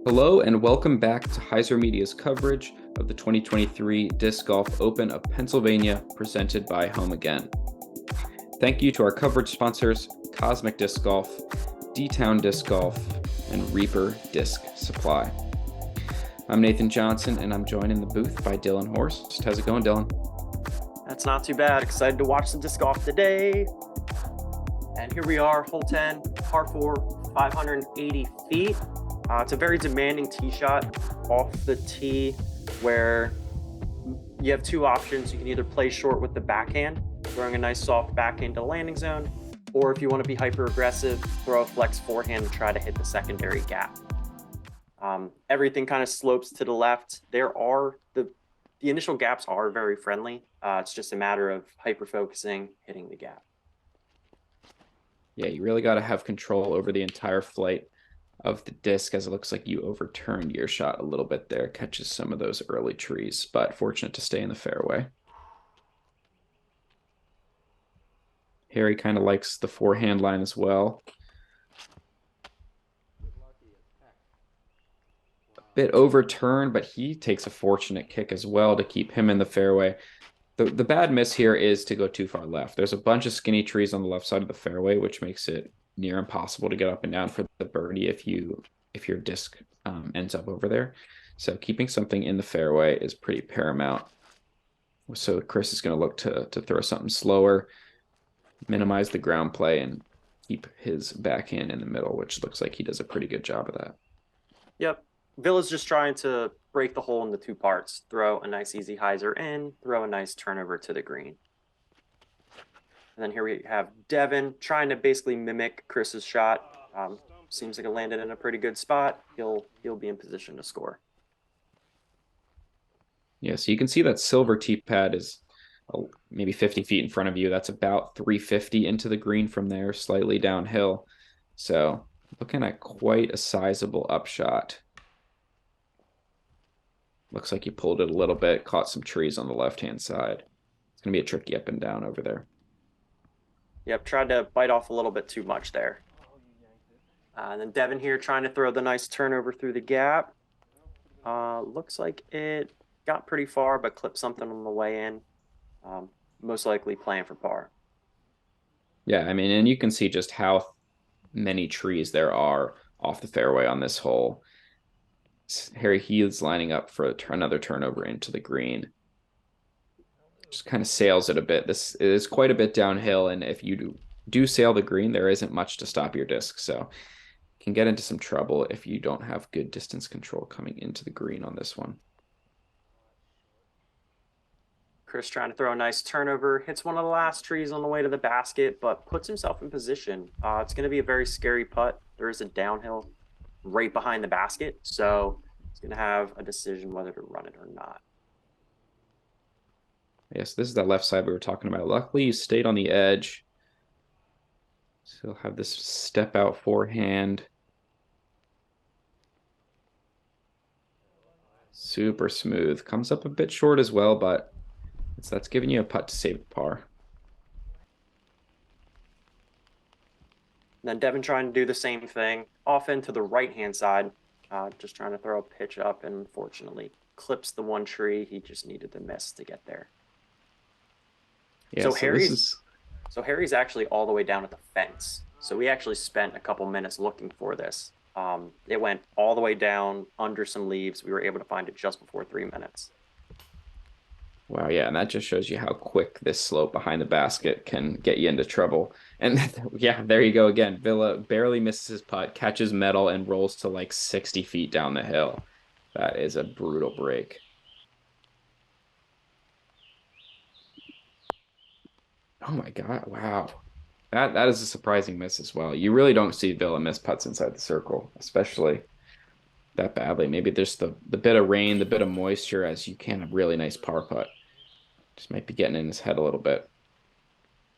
Hello and welcome back to HyzerMedia's coverage of the 2023 Disc Golf Open of Pennsylvania presented by Home Again. Thank you to our coverage sponsors, Cosmic Disc Golf, D-Town Disc Golf, and Reaper Disc Supply. I'm Nathan Johnson and I'm joined in the booth by Dylan Horst. How's it going, Dylan? That's not too bad. Excited to watch some disc golf today. And here we are, hole 10, par 4, 580 feet. It's a very demanding tee shot off the tee where you have two options. You can either play short with the backhand, throwing a nice soft backhand to landing zone, or if you want to be hyper aggressive, throw a flex forehand and try to hit the secondary gap. Everything kind of slopes to the left. The initial gaps are very friendly. It's just a matter of hyper focusing, hitting the gap. Yeah, you really got to have control over the entire flight of the disc, as it looks like you overturned your shot a little bit there, catches some of those early trees, but fortunate to stay in the fairway. Harry kind of likes the forehand line as well. A bit overturned, but he takes a fortunate kick as well to keep him in the fairway. The bad miss here is to go too far left. There's a bunch of skinny trees on the left side of the fairway, which makes it near impossible to get up and down for the birdie if your disc ends up over there. So keeping something in the fairway is pretty paramount. So Chris is going to look to throw something slower, minimize the ground play, and keep his backhand in the middle, which looks like he does a pretty good job of that. Yep. Villa's just trying to break the hole into two parts. Throw a nice easy hyzer in, throw a nice turnover to the green. And then here we have Devin trying to basically mimic Chris's shot. Seems like it landed in a pretty good spot. He'll be in position to score. Yeah, so you can see that silver tee pad is maybe 50 feet in front of you. That's about 350 into the green from there, slightly downhill. So looking at quite a sizable upshot. Looks like you pulled it a little bit, caught some trees on the left-hand side. It's going to be a tricky up and down over there. Yep, tried to bite off a little bit too much there. And then Devin here trying to throw the nice turnover through the gap. Looks like it got pretty far, but clipped something on the way in. Most likely playing for par. Yeah, I mean, and you can see just how many trees there are off the fairway on this hole. Harry Heath's lining up for another turnover into the green. Just kind of sails it a bit. This is quite a bit downhill, and if you do sail the green, there isn't much to stop your disc. So you can get into some trouble if you don't have good distance control coming into the green on this one. Chris trying to throw a nice turnover, hits one of the last trees on the way to the basket, but puts himself in position. It's going to be a very scary putt. There is a downhill right behind the basket, so he's going to have a decision whether to run it or not. Yes, this is that left side we were talking about. Luckily, you stayed on the edge. So you'll have this step out forehand. Super smooth. Comes up a bit short as well, but that's giving you a putt to save the par. And then Devin trying to do the same thing, off into the right-hand side, just trying to throw a pitch up, and unfortunately clips the one tree. He just needed the miss to get there. Yeah, so Harry's actually all the way down at the fence. So we actually spent a couple minutes looking for this. It went all the way down under some leaves. We were able to find it just before 3 minutes. Wow, yeah, and that just shows you how quick this slope behind the basket can get you into trouble. And yeah, there you go again. Villa barely misses his putt, catches metal, and rolls to like 60 feet down the hill. That is a brutal break. Oh my God, wow. That is a surprising miss as well. You really don't see Villa miss putts inside the circle, especially that badly. Maybe there's the bit of rain, the bit of moisture as you can a really nice par putt. Just might be getting in his head a little bit.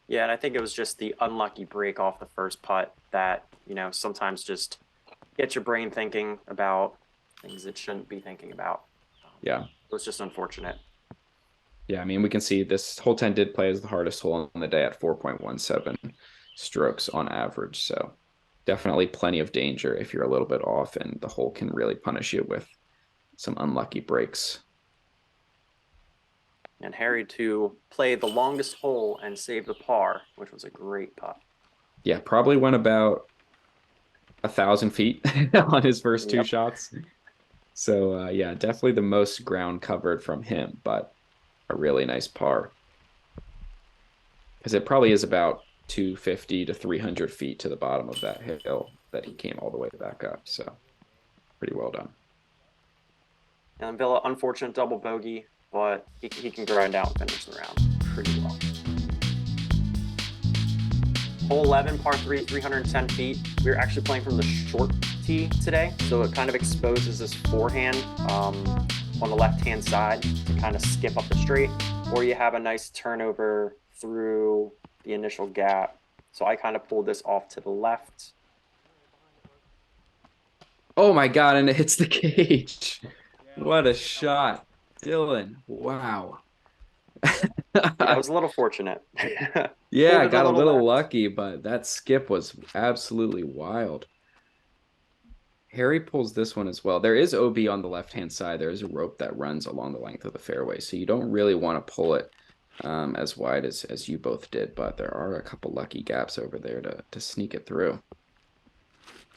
Yeah, and I think it was just the unlucky break off the first putt that, sometimes just gets your brain thinking about things it shouldn't be thinking about. Yeah. It was just unfortunate. Yeah, I mean, we can see this hole 10 did play as the hardest hole on the day at 4.17 strokes on average. So definitely plenty of danger if you're a little bit off, and the hole can really punish you with some unlucky breaks. And Harry to play the longest hole and save the par, which was a great putt. Yeah, probably went about 1,000 feet on his first two Yep. shots. So yeah, definitely the most ground covered from him, but a really nice par. Because it probably is about 250 to 300 feet to the bottom of that hill that he came all the way back up. So pretty well done. And Villa, unfortunate double bogey, but he can grind out and finish the round pretty well. Hole 11, par 3, 310 feet. We're actually playing from the short tee today, so it kind of exposes this forehand on the left-hand side to kind of skip up the straight, or you have a nice turnover through the initial gap. So I kind of pulled this off to the left. Oh my God, and it hits the cage. What a shot. Dylan, wow. Yeah, it was a little fortunate. Yeah, Pulled I it a got a little little left. lucky, but that skip was absolutely wild. Harry pulls this one as well. There is OB on the left-hand side. There is a rope that runs along the length of the fairway, so you don't really want to pull it as wide as you both did, but there are a couple lucky gaps over there to sneak it through.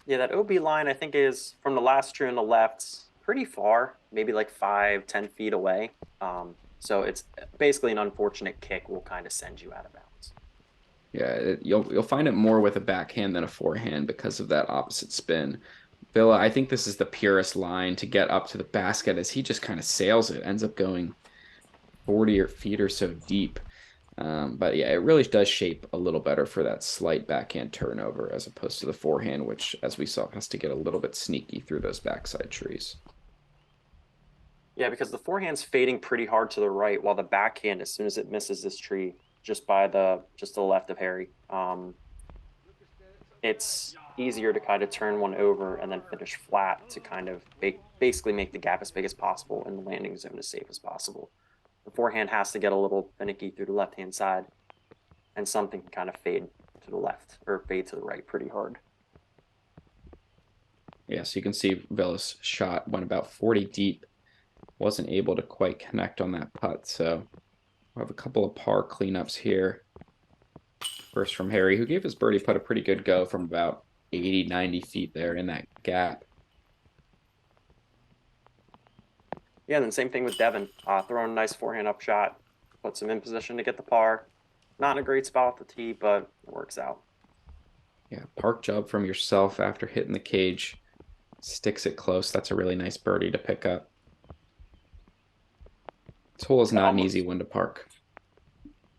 Yeah, that OB line I think is from the last tree on the left, pretty far, maybe like 5, 10 feet away. So it's basically an unfortunate kick will kind of send you out of bounds. Yeah, you'll find it more with a backhand than a forehand because of that opposite spin. Villa, I think this is the purest line to get up to the basket as he just kind of sails it, ends up going 40 feet or so deep. But yeah, it really does shape a little better for that slight backhand turnover as opposed to the forehand, which, as we saw, has to get a little bit sneaky through those backside trees. Yeah, because the forehand's fading pretty hard to the right, while the backhand, as soon as it misses this tree, just to the left of Harry, it's easier to kind of turn one over and then finish flat to kind of basically make the gap as big as possible and the landing zone as safe as possible. The forehand has to get a little finicky through the left hand side, and something can kind of fade to the left or fade to the right pretty hard. Yeah, so you can see Villa's shot went about 40 deep, wasn't able to quite connect on that putt. So we'll have a couple of par cleanups here. First from Harry, who gave his birdie putt a pretty good go from about 80, 90 feet there in that gap. Yeah, and then same thing with Devin. Throwing a nice forehand upshot, puts him in position to get the par. Not in a great spot at the tee, but it works out. Yeah, park job from yourself after hitting the cage. Sticks it close. That's a really nice birdie to pick up. This hole is Yeah, not an almost easy one to park.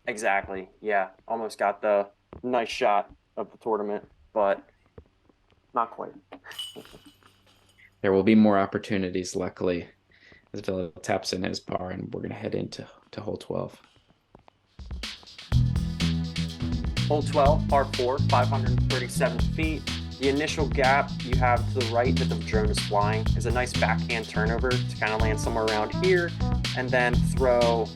exactly. Yeah, almost got the nice shot of the tournament, but not quite. There will be more opportunities, luckily, as Villa taps in his par, and we're going to head into hole 12. Hole 12, par 4, 537 feet. The initial gap you have to the right that the drone is flying is a nice backhand turnover to kind of land somewhere around here and then throw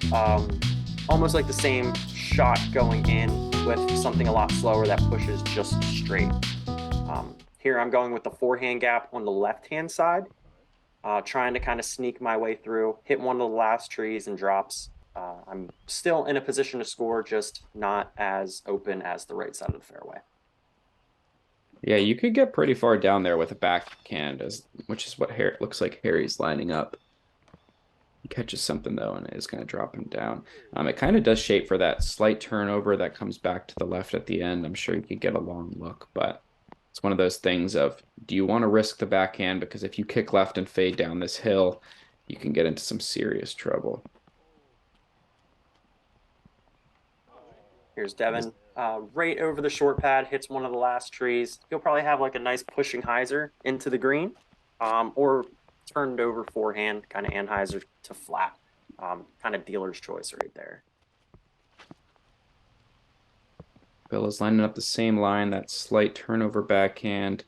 almost like the same shot going in with something a lot slower that pushes just straight. Here I'm going with the forehand gap on the left-hand side, trying to kind of sneak my way through, hit one of the last trees and drops. I'm still in a position to score, just not as open as the right side of the fairway. Yeah, you could get pretty far down there with a backhand, which is what looks like Harry's lining up. He catches something though, and is going to drop him down. It kind of does shape for that slight turnover that comes back to the left at the end. I'm sure you could get a long look, but it's one of those things of, do you want to risk the backhand? Because if you kick left and fade down this hill, you can get into some serious trouble. Here's Devin, right over the short pad, hits one of the last trees. He'll probably have like a nice pushing hyzer into the green, or turned over forehand, kind of anhyzer to flat. Kind of dealer's choice right there. Bill is lining up the same line, that slight turnover backhand.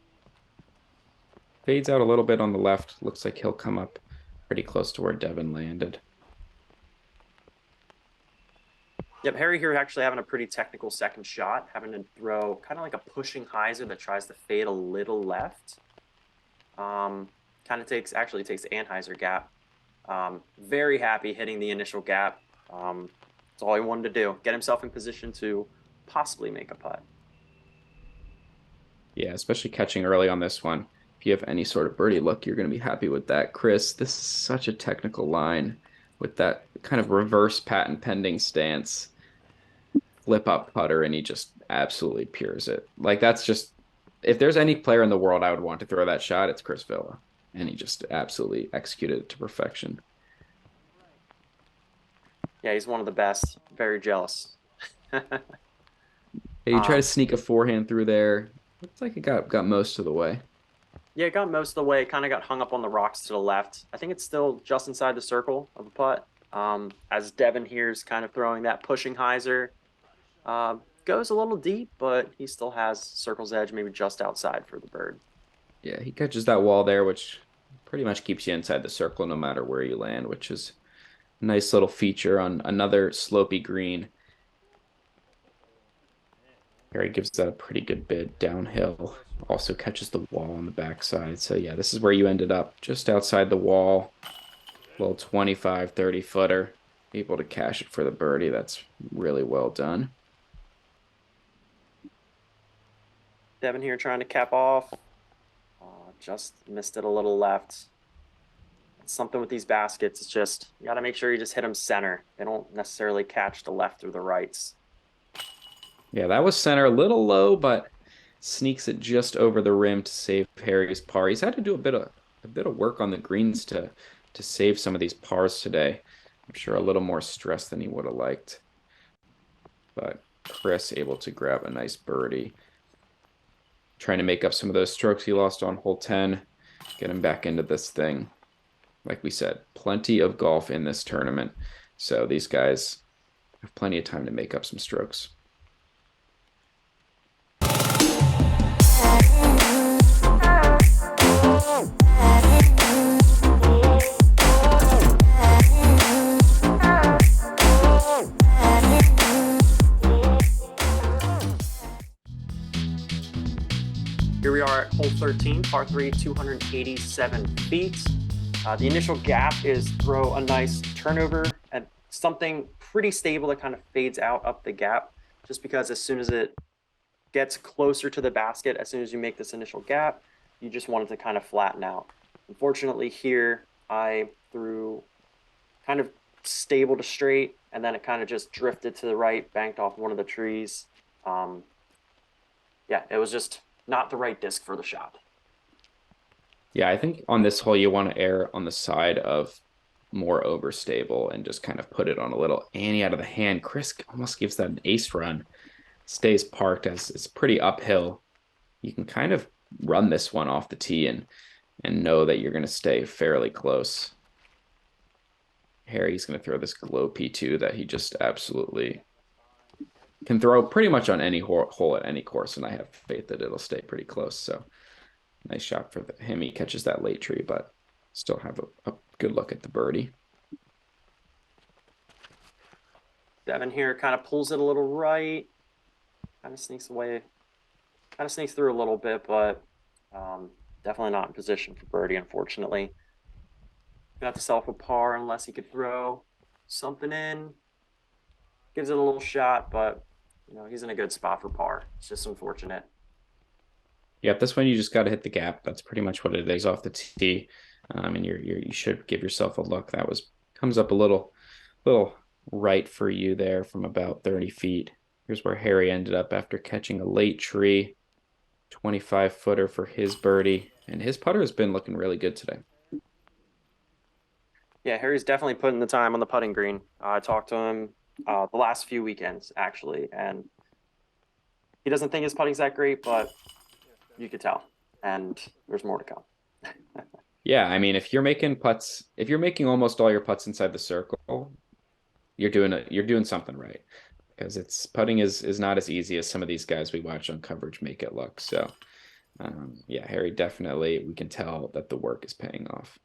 Fades out a little bit on the left. Looks like he'll come up pretty close to where Devin landed. Yep, Harry here actually having a pretty technical second shot, having to throw kind of like a pushing hyzer that tries to fade a little left. Kind of actually takes the Anheuser gap. Very happy hitting the initial gap. That's all he wanted to do. Get himself in position to possibly make a putt. Yeah, especially catching early on this one. If you have any sort of birdie luck, you're going to be happy with that. Chris, this is such a technical line with that kind of reverse patent pending stance, flip up putter, and he just absolutely pures it. Like that's just if there's any player in the world I would want to throw that shot, it's Chris Villa. And he just absolutely executed it to perfection. Yeah, he's one of the best. Very jealous. Hey, you try to um, sneak a forehand through there. Looks like it got most of the way. yeah, it got most of the way. Kind of got hung up on the rocks to the left. I think it's still just inside the circle of the putt. As Devin here's kind of throwing that pushing hyzer. Goes a little deep, but he still has circle's edge, maybe just outside for the bird. Yeah, he catches that wall there, which pretty much keeps you inside the circle no matter where you land, which is a nice little feature on another slopey green. Harry gives that a pretty good bid downhill. Also catches the wall on the backside. So yeah, this is where you ended up, just outside the wall. Little 25, 30 footer. Able to cash it for the birdie. That's really well done. Devin here trying to cap off. Just missed it a little left. It's something with these baskets. It's just, you got to make sure you just hit them center. They don't necessarily catch the left or the rights. Yeah, that was center a little low, but sneaks it just over the rim to save Harry's par. He's had to do a bit of work on the greens to save some of these pars today. I'm sure a little more stress than he would have liked. But Chris able to grab a nice birdie. Trying to make up some of those strokes he lost on hole 10. Get him back into this thing. Like we said, plenty of golf in this tournament. So these guys have plenty of time to make up some strokes. Here we are at hole 13, par 3, 287 feet. The initial gap is throw a nice turnover and something pretty stable that kind of fades out up the gap, just because as soon as it gets closer to the basket, as soon as you make this initial gap, you just want it to kind of flatten out. Unfortunately here, I threw kind of stable to straight, and then it kind of just drifted to the right, banked off one of the trees. Yeah, it was just not the right disc for the shot. Yeah, I think on this hole you want to err on the side of more overstable and just kind of put it on a little ante out of the hand. Chris almost gives that an ace run. Stays parked as it's pretty uphill. You can kind of run this one off the tee and know that you're going to stay fairly close. Harry's going to throw this glow P2 that he just absolutely can throw pretty much on any hole at any course, and I have faith that it'll stay pretty close. So nice shot for him. He catches that late tree, but still have a good look at the birdie. Devin here kind of pulls it a little right, kind of sneaks away, kind of sneaks through a little bit, but definitely not in position for birdie, unfortunately. Got to self a par unless he could throw something in. Gives it a little shot, but he's in a good spot for par. It's just unfortunate. Yeah, this one you just got to hit the gap. That's pretty much what it is off the tee. And you should give yourself a look. That comes up a little right for you there from about 30 feet. Here's where Harry ended up after catching a late tree. 25 footer for his birdie, and his putter has been looking really good today. Yeah, Harry's definitely putting the time on the putting green. I talked to him the last few weekends actually, and he doesn't think his putting's that great, but you could tell, and there's more to come. Yeah, I mean, if you're making almost all your putts inside the circle, you're doing something right, because it's putting is not as easy as some of these guys we watch on coverage make it look. So yeah, Harry, definitely we can tell that the work is paying off.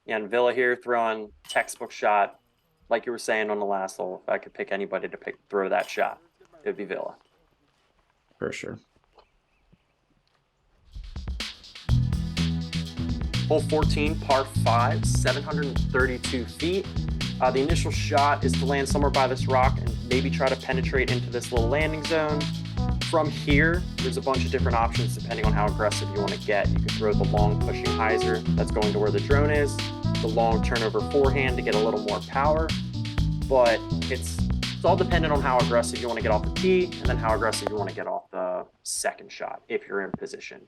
And Villa here throwing textbook shot, like you were saying on the last hole, if I could pick anybody to throw that shot, it would be Villa. For sure. Hole 14, par 5, 732 feet. The initial shot is to land somewhere by this rock and maybe try to penetrate into this little landing zone. From here, there's a bunch of different options depending on how aggressive you want to get. You can throw the long pushing hyzer that's going to where the drone is, the long turnover forehand to get a little more power, but it's all dependent on how aggressive you want to get off the tee and then how aggressive you want to get off the second shot if you're in position.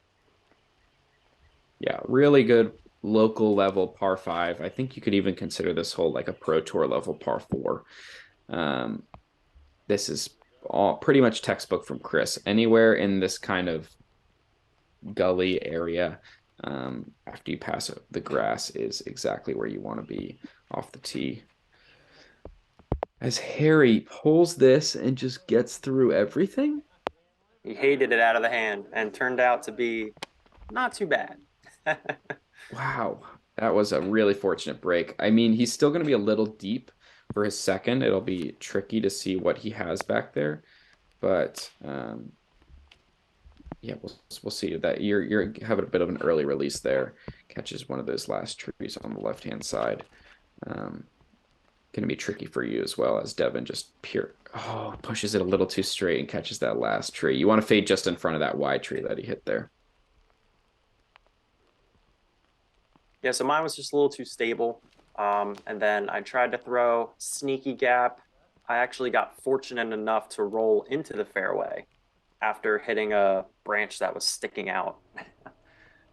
Yeah, really good local level par 5. I think you could even consider this hole like a pro tour level par 4. This is all pretty much textbook from Chris. Anywhere in this kind of gully area, after you pass the grass, is exactly where you want to be off the tee. As Harry pulls this and just gets through everything. He hated it out of the hand and turned out to be not too bad. Wow, that was a really fortunate break. I mean, he's still going to be a little deep for his second. It'll be tricky to see what he has back there, but yeah, we'll see that you're having a bit of an early release there. Catches one of those last trees on the left-hand side. Going to be tricky for you as well, as Devin just pushes it a little too straight and catches that last tree. You want to fade just in front of that wide tree that he hit there. Yeah, so mine was just a little too stable. And then I tried to throw sneaky gap. I actually got fortunate enough to roll into the fairway after hitting a branch that was sticking out.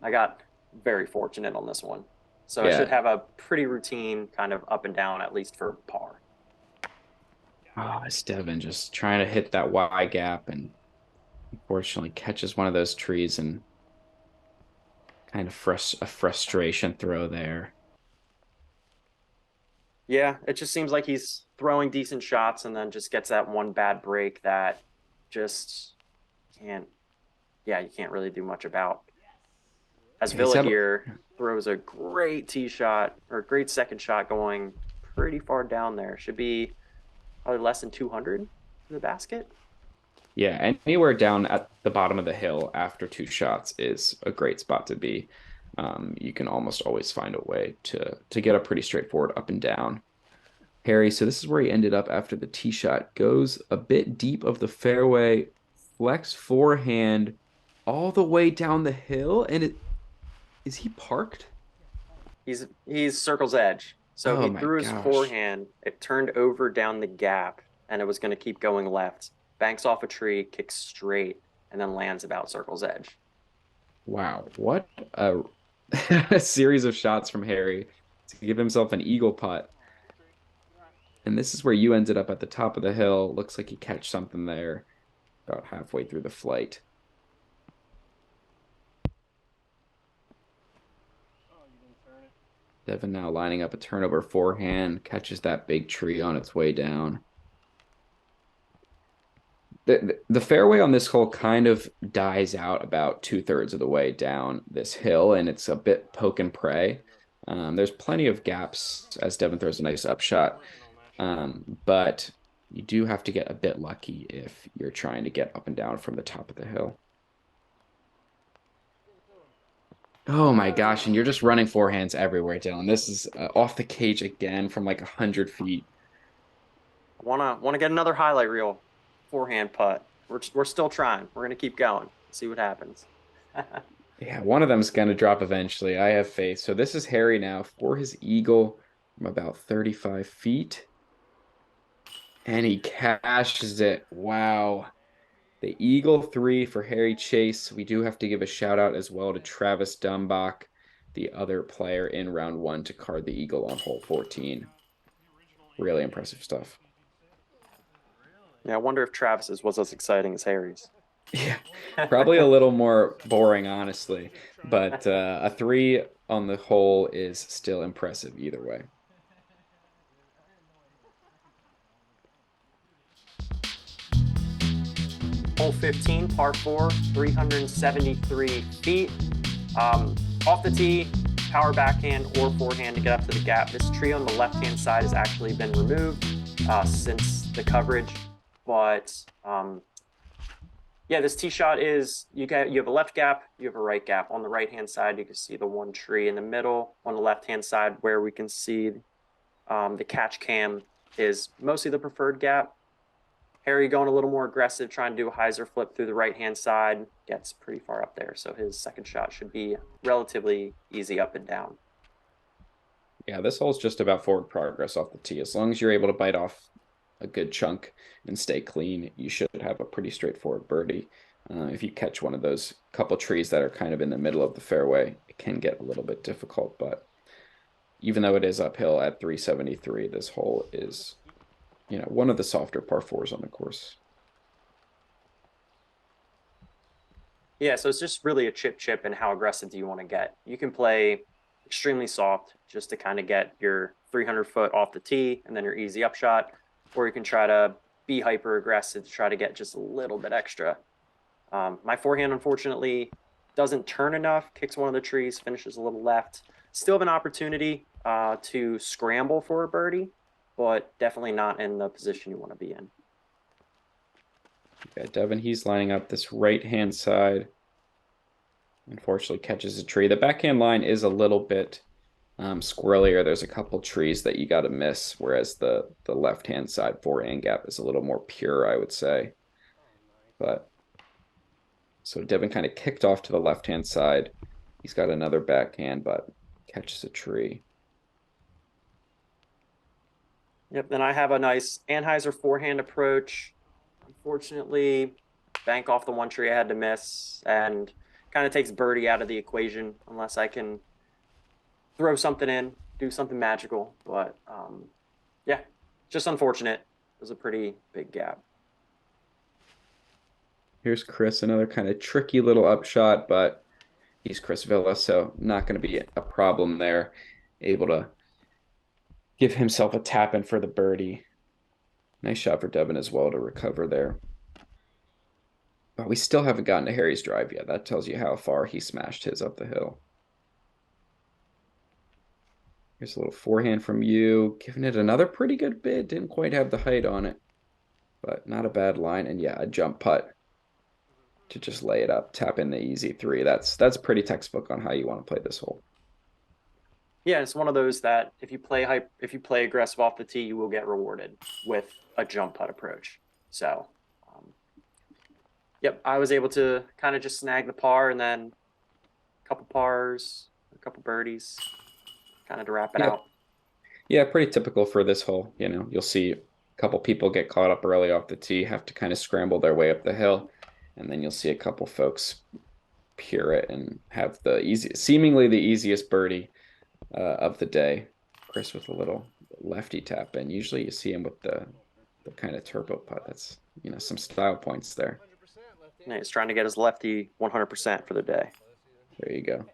I got very fortunate on this one. So I should have a pretty routine kind of up and down, at least for par. Oh, it's Devin just trying to hit that Y gap and unfortunately catches one of those trees and kind of a frustration throw there. Yeah, it just seems like he's throwing decent shots and then just gets that one bad break that just you can't really do much about. As Villa here throws a great tee shot or a great second shot going pretty far down there. Should be probably less than 200 in the basket. Yeah, anywhere down at the bottom of the hill after 2 shots is a great spot to be. You can almost always find a way to get a pretty straightforward up and down. Harry, so this is where he ended up after the tee shot. Goes a bit deep of the fairway, flex forehand all the way down the hill, and is he parked? He's circle's edge. So he threw his forehand, it turned over down the gap, and it was going to keep going left. Banks off a tree, kicks straight, and then lands about circle's edge. Wow, what a series of shots from Harry to give himself an eagle putt. And this is where you ended up at the top of the hill. Looks like you catch something there about halfway through the flight. Devin now lining up a turnover forehand, catches that big tree on its way down. The fairway on this hole kind of dies out about 2/3 of the way down this hill, and it's a bit poke and pray. There's plenty of gaps as Devin throws a nice upshot, but you do have to get a bit lucky if you're trying to get up and down from the top of the hill. Oh my gosh, and you're just running forehands everywhere, Dylan. This is off the cage again from like 100 feet. Wanna get another highlight reel forehand putt. We're still trying. We're gonna keep going. See what happens. Yeah, one of them's gonna drop eventually. I have faith. So this is Harry now for his eagle from about 35 feet. And he cashes it. Wow. The Eagle 3 for Harry Chace. We do have to give a shout out as well to Travis Dumbach, the other player in round 1 to card the Eagle on hole 14. Really impressive stuff. Yeah, I wonder if Travis's was as exciting as Harry's. Yeah, probably a little more boring, honestly. But a 3 on the hole is still impressive either way. Hole 15, par 4, 373 feet. Off the tee, power backhand or forehand to get up to the gap. This tree on the left-hand side has actually been removed since the coverage, but yeah, this tee shot is you have a left gap, you have a right gap. On the right-hand side, you can see the one tree in the middle. On the left-hand side, where we can see the catch cam is mostly the preferred gap. Harry going a little more aggressive, trying to do a hyzer flip through the right-hand side, gets pretty far up there. So his second shot should be relatively easy up and down. Yeah, this hole's just about forward progress off the tee. As long as you're able to bite off a good chunk and stay clean, you should have a pretty straightforward birdie. If you catch one of those couple trees that are kind of in the middle of the fairway, it can get a little bit difficult. But even though it is uphill at 373, this hole is, one of the softer par fours on the course. Yeah, so it's just really a chip, and how aggressive do you want to get? You can play extremely soft just to kind of get your 300 foot off the tee and then your easy upshot, or you can try to be hyper aggressive to try to get just a little bit extra. My forehand, unfortunately, doesn't turn enough, kicks one of the trees, finishes a little left. Still have an opportunity to scramble for a birdie, but definitely not in the position you want to be in. Yeah, Devin, he's lining up this right-hand side. Unfortunately, catches a tree. The backhand line is a little bit squirrelier. There's a couple trees that you got to miss, whereas the left-hand side forehand gap is a little more pure, I would say. But so Devin kind of kicked off to the left-hand side. He's got another backhand, but catches a tree. Yep, then I have a nice Anheuser forehand approach. Unfortunately, bank off the one tree I had to miss, and kind of takes birdie out of the equation unless I can throw something in, do something magical. But yeah, just unfortunate. It was a pretty big gap. Here's Chris, another kind of tricky little upshot, but he's Chris Villa, so not going to be a problem there. Able to give himself a tap in for the birdie. Nice shot for Devin as well to recover there. But we still haven't gotten to Harry's drive yet. That tells you how far he smashed his up the hill. Here's a little forehand from you. Giving it another pretty good bid. Didn't quite have the height on it, but not a bad line. And yeah, a jump putt to just lay it up, tap in the easy three. That's pretty textbook on how you want to play this hole. Yeah, it's one of those that if you play aggressive off the tee, you will get rewarded with a jump putt approach. So, yep, I was able to kind of just snag the par and then a couple pars, a couple birdies, kind of to wrap it out. Yeah, pretty typical for this hole. You'll see a couple people get caught up early off the tee, have to kind of scramble their way up the hill, and then you'll see a couple folks pure it and have seemingly the easiest birdie of the day. Chris with a little lefty tap in. Usually you see him with the kind of turbo putt. That's some style points there. Yeah, he's trying to get his lefty 100% for the day. There you go.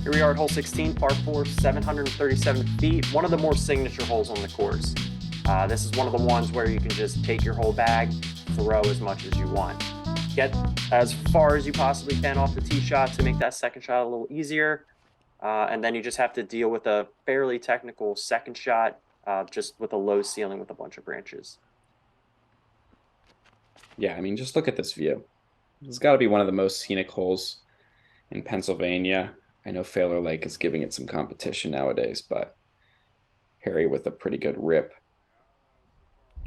Here we are at hole 16, par 4, 737 feet. One of the more signature holes on the course. This is one of the ones where you can just take your whole bag, throw as much as you want. Get as far as you possibly can off the tee shot to make that second shot a little easier. And then you just have to deal with a fairly technical second shot, just with a low ceiling with a bunch of branches. Yeah, I mean, just look at this view. It's got to be one of the most scenic holes in Pennsylvania. I know Failure Lake is giving it some competition nowadays, but Harry with a pretty good rip.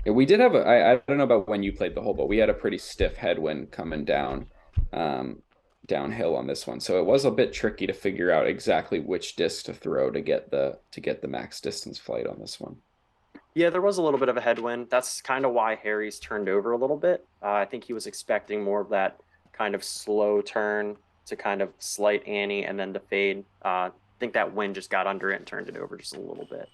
We did have I don't know about when you played the hole, but we had a pretty stiff headwind coming down downhill on this one. So it was a bit tricky to figure out exactly which disc to throw to get the max distance flight on this one. Yeah, there was a little bit of a headwind. That's kind of why Harry's turned over a little bit. I think he was expecting more of that kind of slow turn to kind of slight Annie and then to fade. I think that wind just got under it and turned it over just a little bit.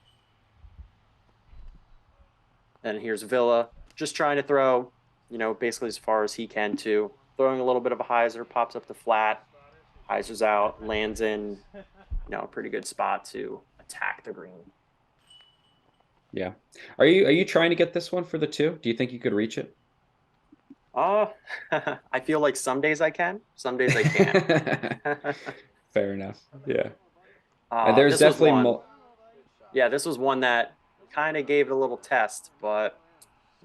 And here's Villa just trying to throw basically as far as he can too. Throwing a little bit of a hyzer, pops up the flat, hyzers out, lands in, a pretty good spot to attack the green. Yeah. Are you trying to get this one for the two? Do you think you could reach it? Uh, I feel like some days I can, some days I can't. Fair enough. Yeah. There's This was definitely one. more. Yeah, this was one that kind of gave it a little test, but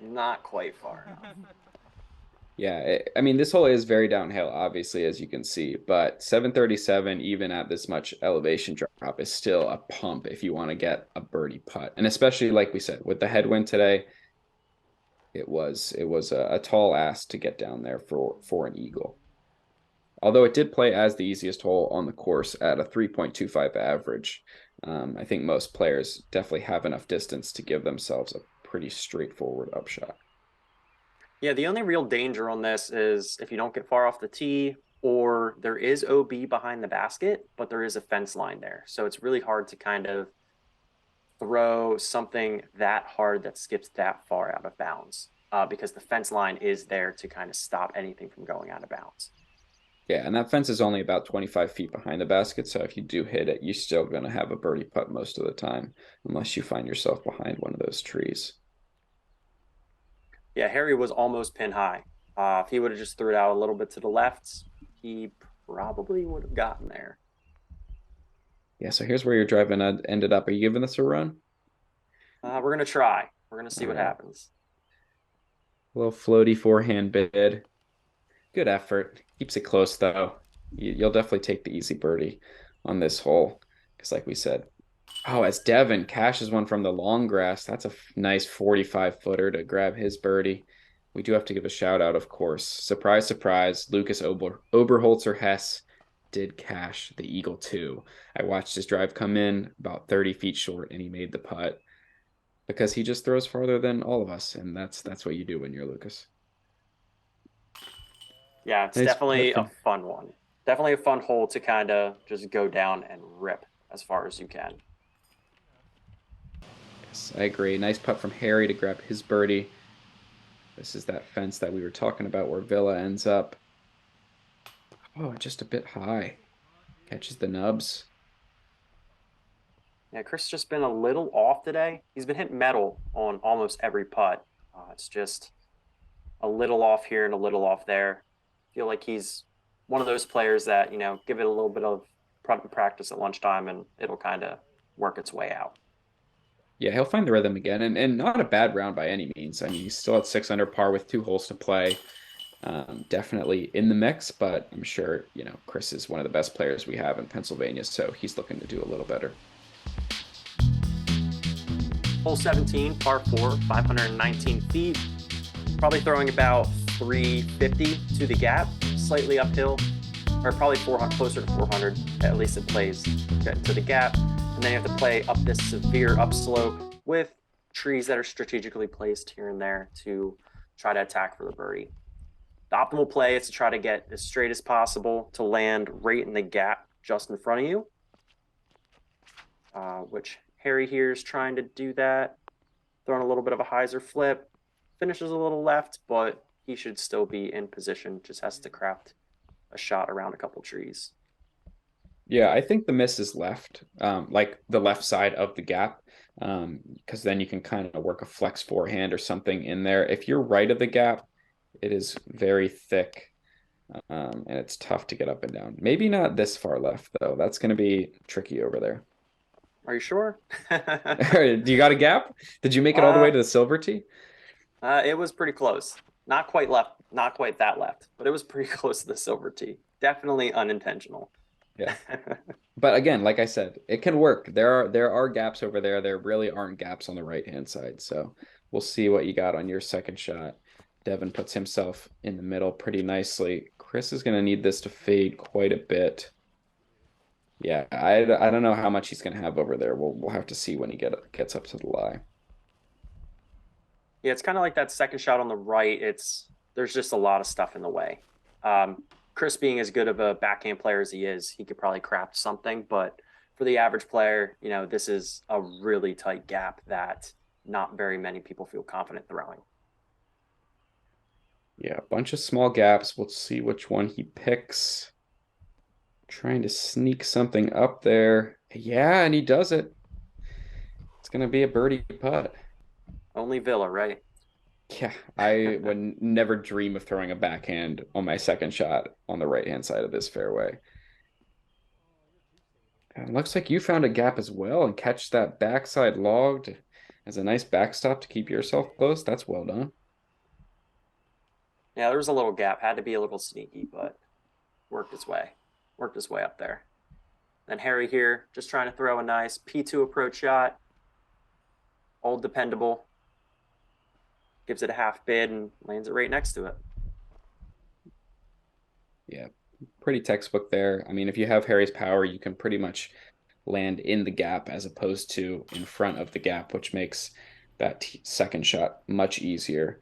not quite far enough. Yeah, I mean, this hole is very downhill, obviously, as you can see, but 737, even at this much elevation drop, is still a pump if you want to get a birdie putt. And especially, like we said, with the headwind today, it was a tall ask to get down there for an eagle. Although it did play as the easiest hole on the course at a 3.25 average. I think most players definitely have enough distance to give themselves a pretty straightforward upshot. Yeah, the only real danger on this is if you don't get far off the tee, or there is OB behind the basket, but there is a fence line there. So it's really hard to kind of throw something that hard that skips that far out of bounds because the fence line is there to kind of stop anything from going out of bounds. Yeah, and that fence is only about 25 feet behind the basket. So if you do hit it, you're still going to have a birdie putt most of the time, unless you find yourself behind one of those trees. Yeah, Harry was almost pin high. If he would have just threw it out a little bit to the left, he probably would have gotten there. Yeah, so here's where your drive ended up. Are you giving this a run? We're going to try. We're going to see All what right. happens. A little floaty forehand bid. Good effort. Keeps it close, though. You'll definitely take the easy birdie on this hole. Because, like we said, oh, as Devin cashes one from the long grass, that's a nice 45 footer to grab his birdie. We do have to give a shout out, of course. Surprise, surprise, Lucas Oberholzer Hess did cash the Eagle 2. I watched his drive come in about 30 feet short, and he made the putt because he just throws farther than all of us, and that's what you do when you're Lucas. Yeah, it's Nice putt definitely a from. fun one. Definitely a fun hole to kind of just go down and rip as far as you can. Yes, I agree. Nice putt from Harry to grab his birdie. This is that fence that we were talking about where Villa ends up. Oh, just a bit high. Catches the nubs. Yeah, Chris just been a little off today. He's been hitting metal on almost every putt. It's just a little off here and a little off there. I feel like he's one of those players that, give it a little bit of practice at lunchtime and it'll kind of work its way out. Yeah, he'll find the rhythm again, and not a bad round by any means. I mean, he's still at 6 under par with 2 holes to play. Definitely in the mix, but I'm sure, Chris is one of the best players we have in Pennsylvania, so he's looking to do a little better. Hole 17, par 4, 519 feet. Probably throwing about 350 to the gap, slightly uphill, or probably 400, closer to 400. At least it plays to the gap. And then you have to play up this severe upslope with trees that are strategically placed here and there to try to attack for the birdie. The optimal play is to try to get as straight as possible to land right in the gap just in front of you, which Harry here is trying to do that. Throwing a little bit of a hyzer flip, finishes a little left, but he should still be in position. Just has to craft a shot around a couple trees. Yeah, I think the miss is left, like the left side of the gap, because then you can kind of work a flex forehand or something in there. If you're right of the gap, it is very thick, and it's tough to get up and down. Maybe not this far left, though. That's going to be tricky over there. Are you sure? Do you got a gap? Did you make it all the way uh, to the silver tee? it was pretty close. Not quite left, not quite that left, but it was pretty close to the silver tee. Definitely unintentional. Yeah. But again, like I said, it can work. There are gaps over there. There really aren't gaps on the right-hand side. So we'll see what you got on your second shot. Devin puts himself in the middle pretty nicely. Chris is going to need this to fade quite a bit. Yeah, I don't know how much he's going to have over there. We'll have to see when he gets up to the lie. Yeah, it's kind of like that second shot on the right. There's just a lot of stuff in the way. Chris being as good of a backhand player as he is, he could probably craft something. But for the average player, this is a really tight gap that not very many people feel confident throwing. Yeah, a bunch of small gaps. We'll see which one he picks. Trying to sneak something up there. Yeah, and he does it. It's going to be a birdie putt. Only Villa, right? Yeah, I would never dream of throwing a backhand on my second shot on the right-hand side of this fairway. And it looks like you found a gap as well and catch that backside log as a nice backstop to keep yourself close. That's well done. Yeah, there was a little gap. Had to be a little sneaky, but worked his way. Worked his way up there. Then Harry here, just trying to throw a nice P2 approach shot. Old dependable. Gives it a half bid and lands it right next to it. Yeah, pretty textbook there. I mean, if you have Harry's power, you can pretty much land in the gap as opposed to in front of the gap, which makes that second shot much easier.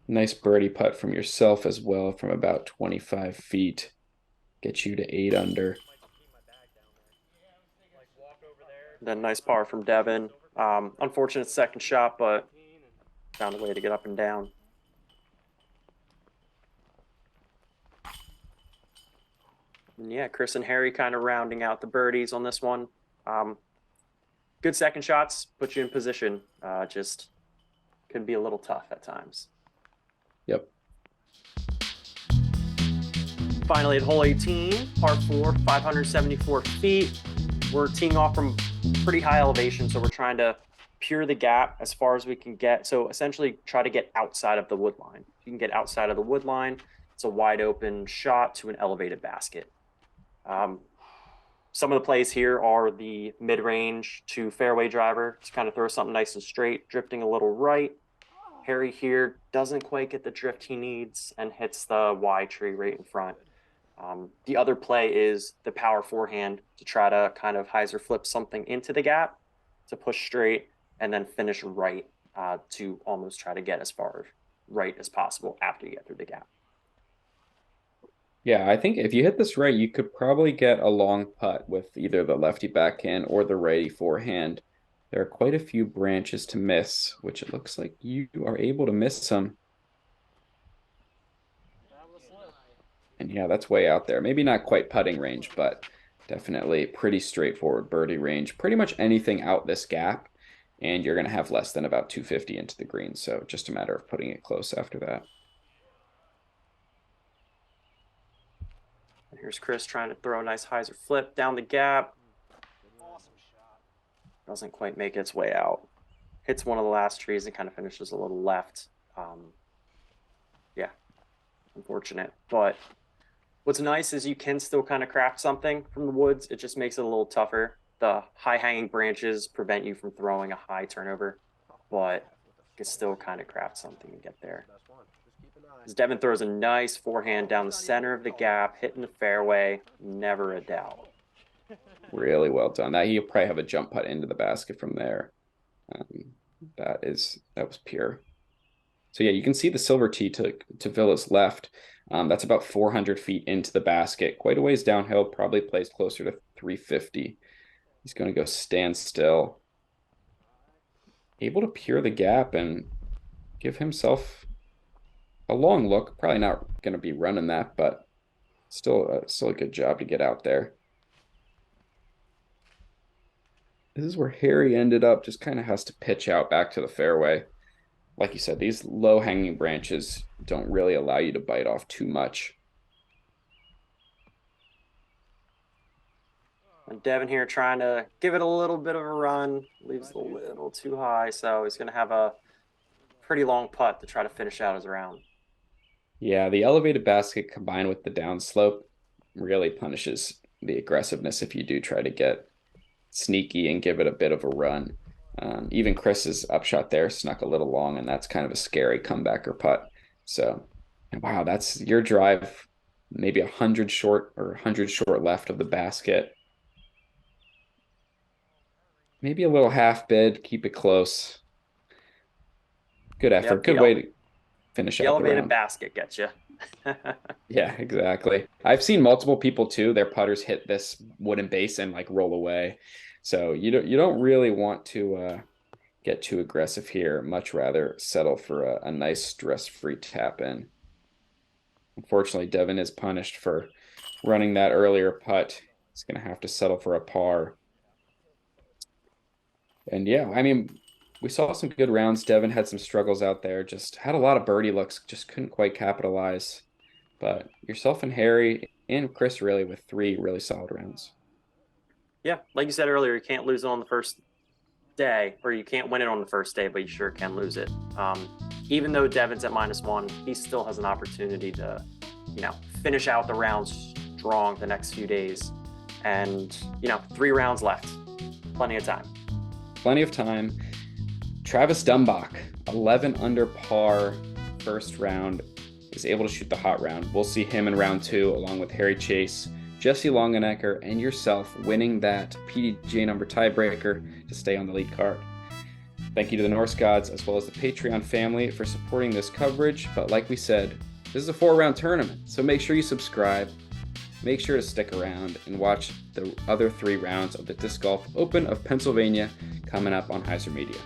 Nice birdie putt from yourself as well from about 25 feet. Get you to 8 under. Then nice par from Devin. Unfortunate second shot, but found a way to get up and down. And yeah, Chris and Harry kind of rounding out the birdies on this one. Good second shots, put you in position. Just can be a little tough at times. Yep. Finally at hole 18, par 4, 574 feet. We're teeing off from pretty high elevation, so we're trying to pure the gap as far as we can get. So essentially try to get outside of the wood line. If you can get outside of the wood line, it's a wide open shot to an elevated basket. Some of the plays here are the mid-range to fairway driver to kind of throw something nice and straight, drifting a little right. Harry here doesn't quite get the drift he needs and hits the Y tree right in front. The other play is the power forehand to try to kind of hyzer flip something into the gap to push straight and then finish right to almost try to get as far right as possible after you get through the gap. Yeah, I think if you hit this right, you could probably get a long putt with either the lefty backhand or the righty forehand. There are quite a few branches to miss, which it looks like you are able to miss some. And yeah, that's way out there. Maybe not quite putting range, but definitely pretty straightforward birdie range. Pretty much anything out this gap, and you're going to have less than about 250 into the green. So just a matter of putting it close after that. And here's Chris trying to throw a nice hyzer flip down the gap. Doesn't quite make its way out. Hits one of the last trees and kind of finishes a little left. Yeah, unfortunate. But what's nice is you can still kind of craft something from the woods. It just makes it a little tougher. The high hanging branches prevent you from throwing a high turnover, but you can still kind of craft something and get there. As Devin throws a nice forehand down the center of the gap, hitting the fairway, never a doubt. Really well done. That he'll probably have a jump putt into the basket from there. That was pure. So yeah, you can see the silver tee to Villa's left. That's about 400 feet into the basket, quite a ways downhill, probably plays closer to 350. He's going to go stand still. Able to pure the gap and give himself a long look. Probably not going to be running that, but still a good job to get out there. This is where Harry ended up, just kind of has to pitch out back to the fairway. Like you said, these low-hanging branches don't really allow you to bite off too much. And Devin here trying to give it a little bit of a run, leaves it a little too high, so he's going to have a pretty long putt to try to finish out his round. Yeah, the elevated basket combined with the downslope really punishes the aggressiveness if you do try to get sneaky and give it a bit of a run. Even Chris's upshot there snuck a little long, and that's kind of a scary comebacker putt. So, wow, that's your drive, maybe 100 short or 100 short left of the basket. Maybe a little half bid, keep it close. Good effort. Good way to finish the out the elevated round. basket gets you. Yeah, exactly. I've seen multiple people too. Their putters hit this wooden base and like roll away. So you don't really want to get too aggressive here. Much rather settle for a nice stress-free tap in. Unfortunately, Devin is punished for running that earlier putt. He's going to have to settle for a par. And yeah, I mean, we saw some good rounds. Devin had some struggles out there, just had a lot of birdie looks, just couldn't quite capitalize. But yourself and Harry and Chris really with three really solid rounds. Yeah, like you said earlier, you can't lose it on the first day, or you can't win it on the first day, but you sure can lose it. Even though Devin's at -1, he still has an opportunity to, finish out the rounds strong the next few days. And, 3 rounds left. Plenty of time. Plenty of time. Travis Dumbach, 11 under par first round, is able to shoot the hot round. We'll see him in round 2 along with Harry Chace, Jesse Longenecker, and yourself winning that PDGA number tiebreaker to stay on the lead card. Thank you to the Norse gods as well as the Patreon family for supporting this coverage. But like we said, this is a 4-round tournament, so make sure you subscribe. Make sure to stick around and watch the other 3 rounds of the Disc Golf Open of Pennsylvania coming up on HyzerMedia.